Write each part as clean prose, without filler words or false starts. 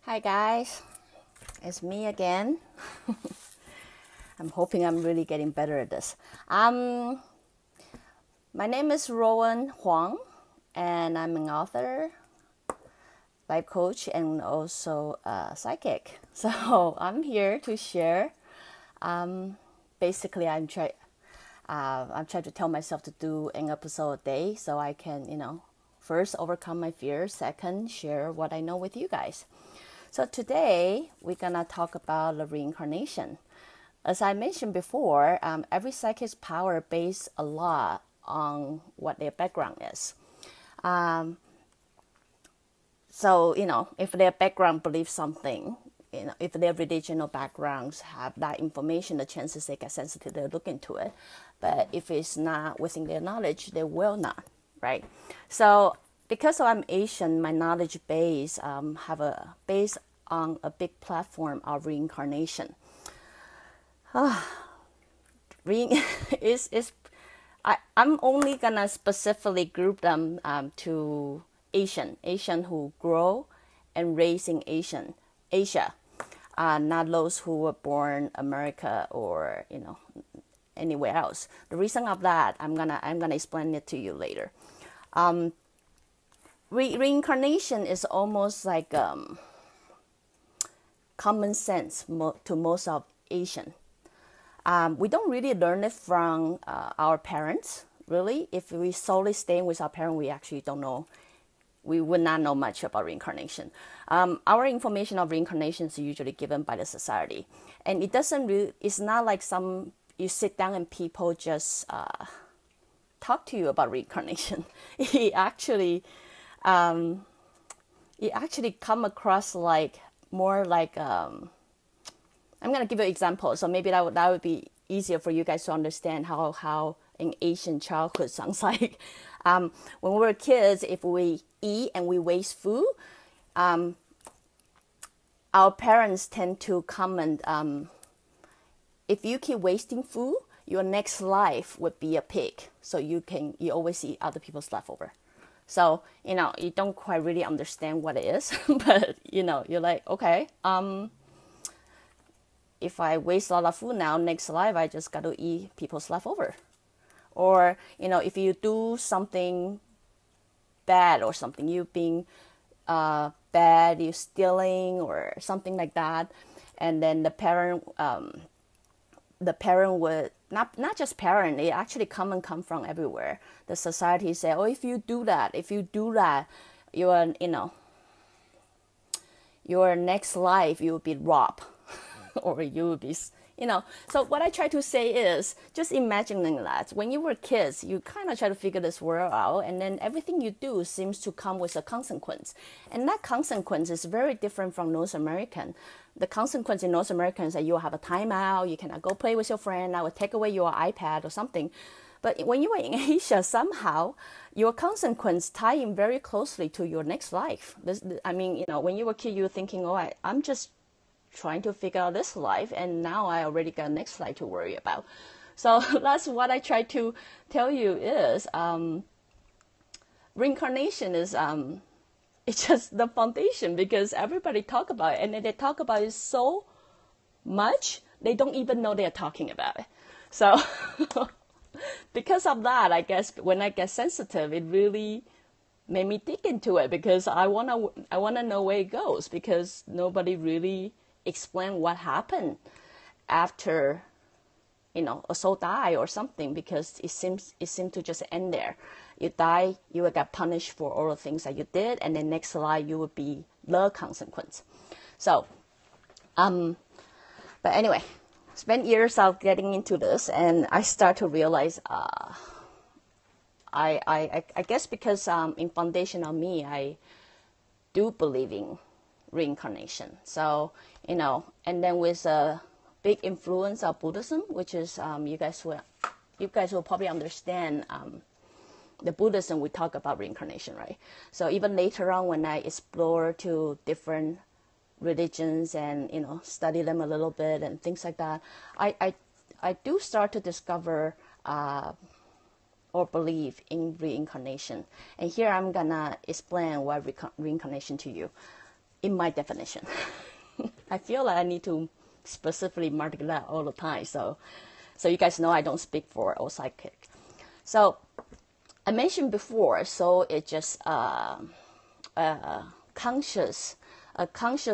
Hi guys, it's me again. I'm hoping I'm really getting better at this. My name is Ruowen Huang, and I'm an author, life coach, and also a psychic. So I'm here to share. Basically, I'm trying to tell myself to do an episode a day, so I can, first overcome my fears. Second, share what I know with you guys. So today we're gonna talk about the reincarnation. As I mentioned before, every psychic's power based a lot on what their background is. So if their background believes something, if their religion or backgrounds have that information, the chances they get sensitive, they'll look into it. But if it's not within their knowledge, they will not, right? So because I'm Asian, my knowledge base based on a big platform of reincarnation. I'm only gonna specifically group them to Asian who grow and raise in Asia, not those who were born America or anywhere else. The reason of that, I'm gonna explain it to you later. Reincarnation is almost like common sense to most of Asian. We don't really learn it from our parents, really. If we solely stay with our parents, we actually don't know. We would not know much about reincarnation. Our information of reincarnation is usually given by the society, and it's not like you sit down and people just talk to you about reincarnation. It actually come across more like I'm gonna give you an example, so maybe that would be easier for you guys to understand how an Asian childhood sounds like. When we were kids, if we eat and we waste food, our parents tend to comment, if you keep wasting food, your next life would be a pig. So you always eat other people's leftover. So, you don't quite really understand what it is, but, you're like, okay, if I waste a lot of food now, next life, I just got to eat people's leftover. Or, if you do something bad or something, you being bad, you stealing or something like that, and then the parent would, not just parent, it actually come from everywhere. The society say, oh, if you do that, your next life, you will be robbed. Or you will be, So what I try to say is, just imagining that when you were kids, you kind of try to figure this world out, and then everything you do seems to come with a consequence. And that consequence is very different from North American. The consequence in North America is that you will have a timeout, you cannot go play with your friend, I will take away your iPad or something. But when you are in Asia, somehow your consequence tie in very closely to your next life. When you were a kid, you were thinking, oh, I'm just trying to figure out this life, and now I already got next life to worry about. So that's what I try to tell you is reincarnation is it's just the foundation, because everybody talk about it, and then they talk about it so much they don't even know they're talking about it. So because of that, I guess when I get sensitive, it really made me dig into it, because I wanna know where it goes, because nobody really explain what happened after a soul die or something, because it seems to just end there. You die, you will get punished for all the things that you did, and then next life you will be the consequence. So but anyway, spent years out getting into this, and I start to realize I guess because in foundation of me, I do believe in reincarnation. So and then with a big influence of Buddhism, which is you guys will probably understand the Buddhism, we talk about reincarnation, right? So even later on, when I explore to different religions and study them a little bit and things like that, I do start to discover or believe in reincarnation. And here I'm gonna explain why reincarnation to you. in my definition. I feel like I need to specifically mark that all the time. So you guys know I don't speak for all psychic. So I mentioned before, soul is just conscious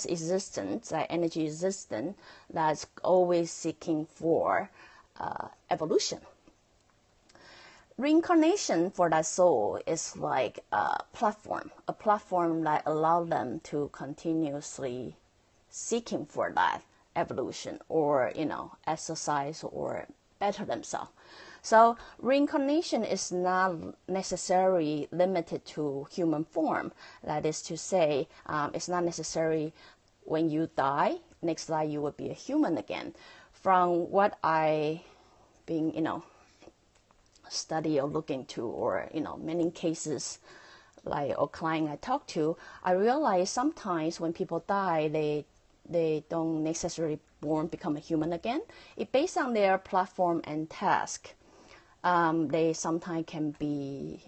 existence, energy existence that's always seeking for evolution. Reincarnation for that soul is like a platform that allows them to continuously seeking for that evolution, or exercise or better themselves. So reincarnation is not necessarily limited to human form. That is to say, it's not necessary when you die, next life you will be a human again. From what I been, study or look into, or, many cases, like or client I talk to, I realize sometimes when people die, they don't necessarily become a human again. It based on their platform and task. They sometimes can be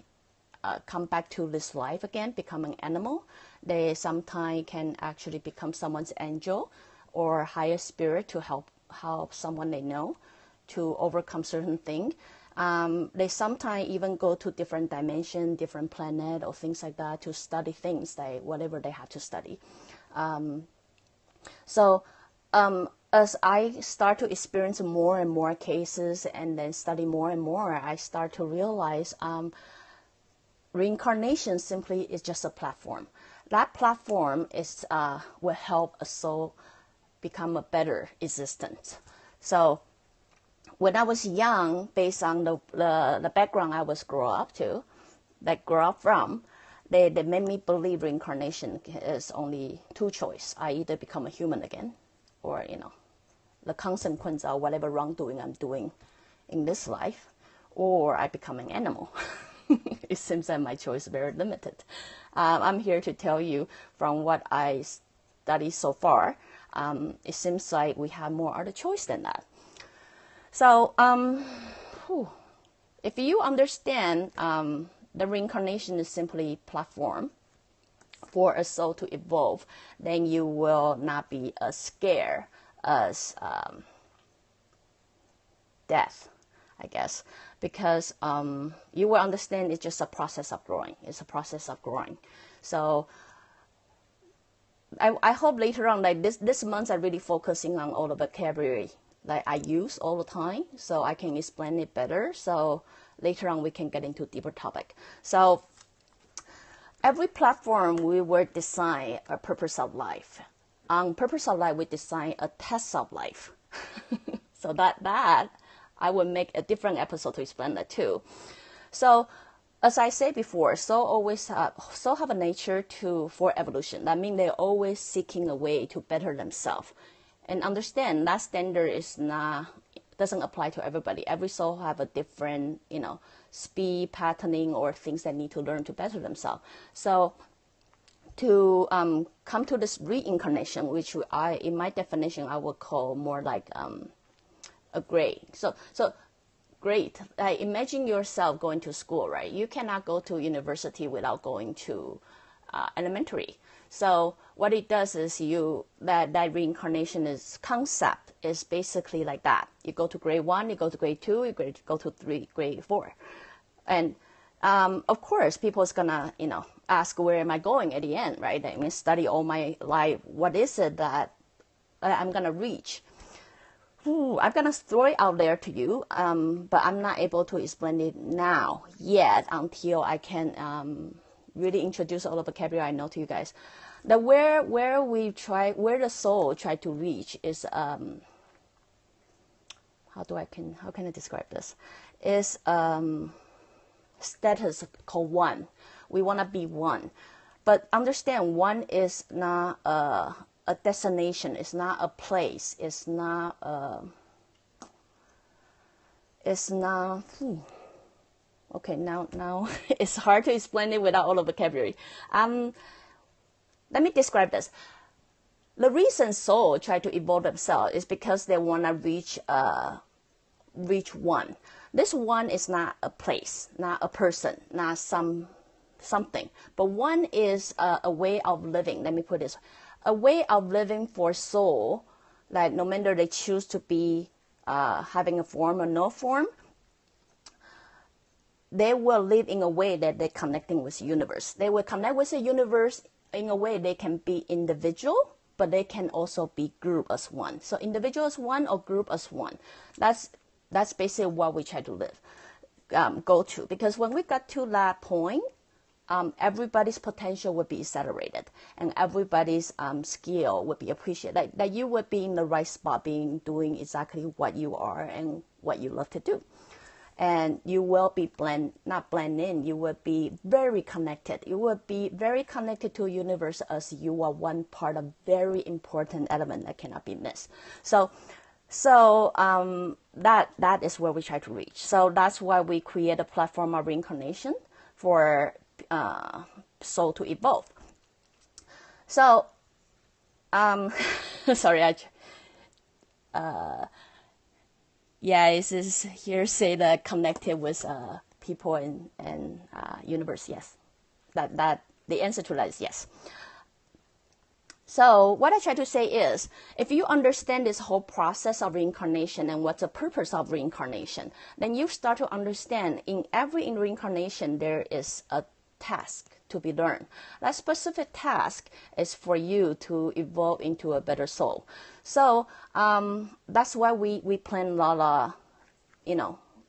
come back to this life again, become an animal. They sometimes can actually become someone's angel or higher spirit to help someone they know to overcome certain thing. They sometimes even go to different dimension, different planet or things like that to study things, like whatever they have to study. As I start to experience more and more cases and then study more and more, I start to realize reincarnation simply is just a platform. That platform is will help a soul become a better existence. So when I was young, based on the background I was grew up from, they made me believe reincarnation is only two choices. I either become a human again, or the consequence of whatever wrongdoing I'm doing in this life, or I become an animal. It seems that my choice is very limited. I'm here to tell you from what I studied so far, it seems like we have more other choice than that. So if you understand the reincarnation is simply platform for a soul to evolve, then you will not be as scared as death, I guess, because you will understand it's just a process of growing. It's a process of growing. So I hope later on, like this month, I'm really focusing on all the vocabulary that I use all the time, so I can explain it better. So later on, we can get into deeper topic. So every platform we will design a purpose of life. On purpose of life, we design a test of life. So that I will make a different episode to explain that too. So as I said before, soul have a nature for evolution. That means they're always seeking a way to better themselves. And understand that standard doesn't apply to everybody. Every soul have a different, speed, patterning, or things they need to learn to better themselves. So to come to this reincarnation, which in my definition, I would call more like a grade. So great. Imagine yourself going to school, right? You cannot go to university without going to elementary. So what it does is that reincarnation concept is basically like that. You go to grade 1, you go to grade 2, you go to grade 4. And of course, people is gonna, ask where am I going at the end, right? I'm gonna study all my life. What is it that I'm gonna reach? I'm gonna throw it out there to you, but I'm not able to explain it now yet until I can really introduce all the vocabulary I know to you guys. Where the soul try to reach is how can I describe this? Is status called one. We want to be one, but understand one is not a destination. It's not a place. It's not. Okay, now it's hard to explain it without all the vocabulary. Let me describe this. The reason soul try to evolve themselves is because they want to reach one. This one is not a place, not a person, not some something. But one is a way of living. Let me put this. A way of living for soul, like no matter they choose to be having a form or no form, they will live in a way that they're connecting with the universe. They will connect with the universe in a way they can be individual, but they can also be group as one. So individual as one or group as one. That's basically what we try to live, go to. Because when we got to that point, everybody's potential would be accelerated, and everybody's skill would be appreciated. That you would be in the right spot, doing exactly what you are and what you love to do. And you will be not blend in, you will be very connected. You will be very connected to the universe, as you are one part of very important element that cannot be missed. So that is where we try to reach. So that's why we create a platform of reincarnation for soul to evolve. So sorry, yeah, it is here say that connected with people and universe. Yes, that the answer to that is yes. So what I try to say is, if you understand this whole process of reincarnation and what's the purpose of reincarnation, then you start to understand in every reincarnation there is a task to be learned. That specific task is for you to evolve into a better soul. So that's why we plan a lot of,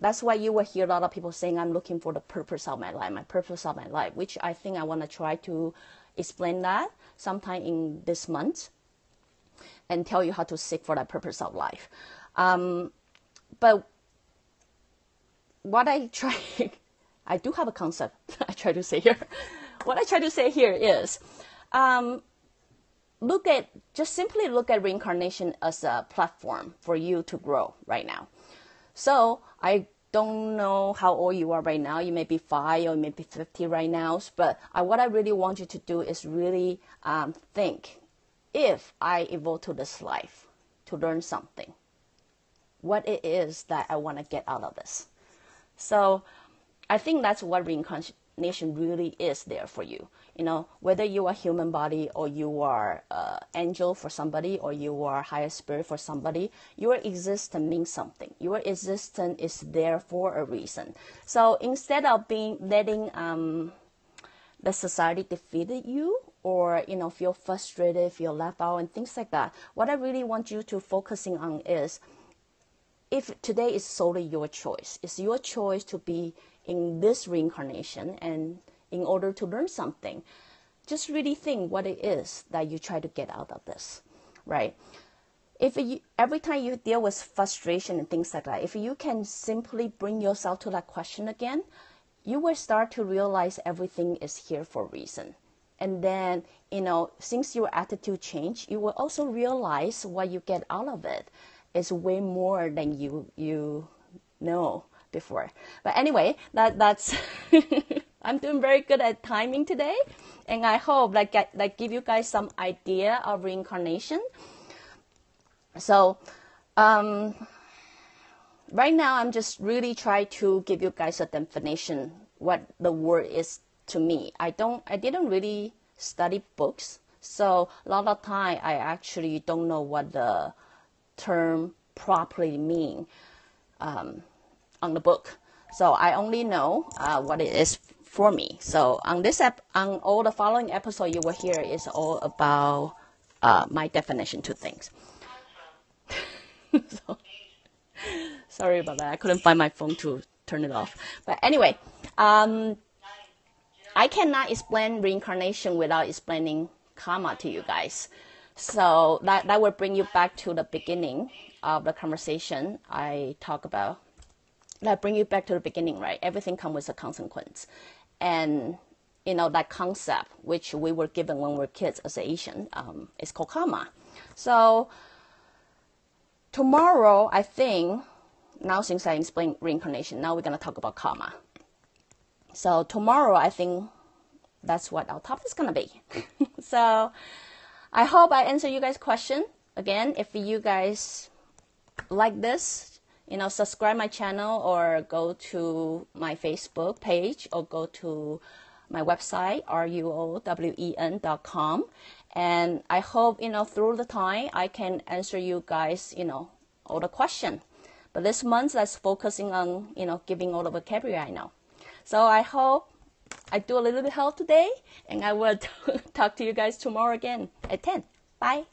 that's why you will hear a lot of people saying, I'm looking for the purpose of my life, which I think I want to try to explain that sometime in this month and tell you how to seek for that purpose of life. But what I try, I do have a concept I try to say here. What I try to say here is, just simply look at reincarnation as a platform for you to grow right now. So I don't know how old you are right now. You may be 5 or maybe 50 right now. But what I really want you to do is really think, if I evolve to this life to learn something, what it is that I want to get out of this. So I think that's what reincarnation really is there for you. Whether you are human body or you are angel for somebody or you are higher spirit for somebody, your existence means something. Your existence is there for a reason. So instead of letting the society defeat you, or feel frustrated, feel left out, and things like that, what I really want you to focusing on is, if today is solely your choice, it's your choice to be in this reincarnation, and in order to learn something, just really think what it is that you try to get out of this, right? Every time you deal with frustration and things like that, if you can simply bring yourself to that question again, you will start to realize everything is here for a reason. And then, since your attitude change, you will also realize what you get out of it is way more than you know before. But anyway, that's I'm doing very good at timing today, and I hope give you guys some idea of reincarnation. So right now I'm just really trying to give you guys a definition what the word is to me. I didn't really study books, so a lot of time I actually don't know what the term properly mean on the book. So I only know what it is for me. So on all the following episode you will hear is all about my definition to things. So, sorry about that. I couldn't find my phone to turn it off. But anyway, I cannot explain reincarnation without explaining karma to you guys. So that will bring you back to the beginning of the conversation I talk about. That bring you back to the beginning, right? Everything comes with a consequence. And, that concept, which we were given when we were kids as Asian, is called karma. So tomorrow, I think, now since I explained reincarnation, now we're going to talk about karma. So tomorrow, I think that's what our topic is going to be. So I hope I answer you guys' question. Again, if you guys like this, subscribe my channel or go to my Facebook page or go to my website, ruowen.com. And I hope, through the time, I can answer you guys, all the questions. But this month, let's focusing on, giving all the vocabulary I know. So I hope I do a little bit help today, and I will talk to you guys tomorrow again at 10. Bye.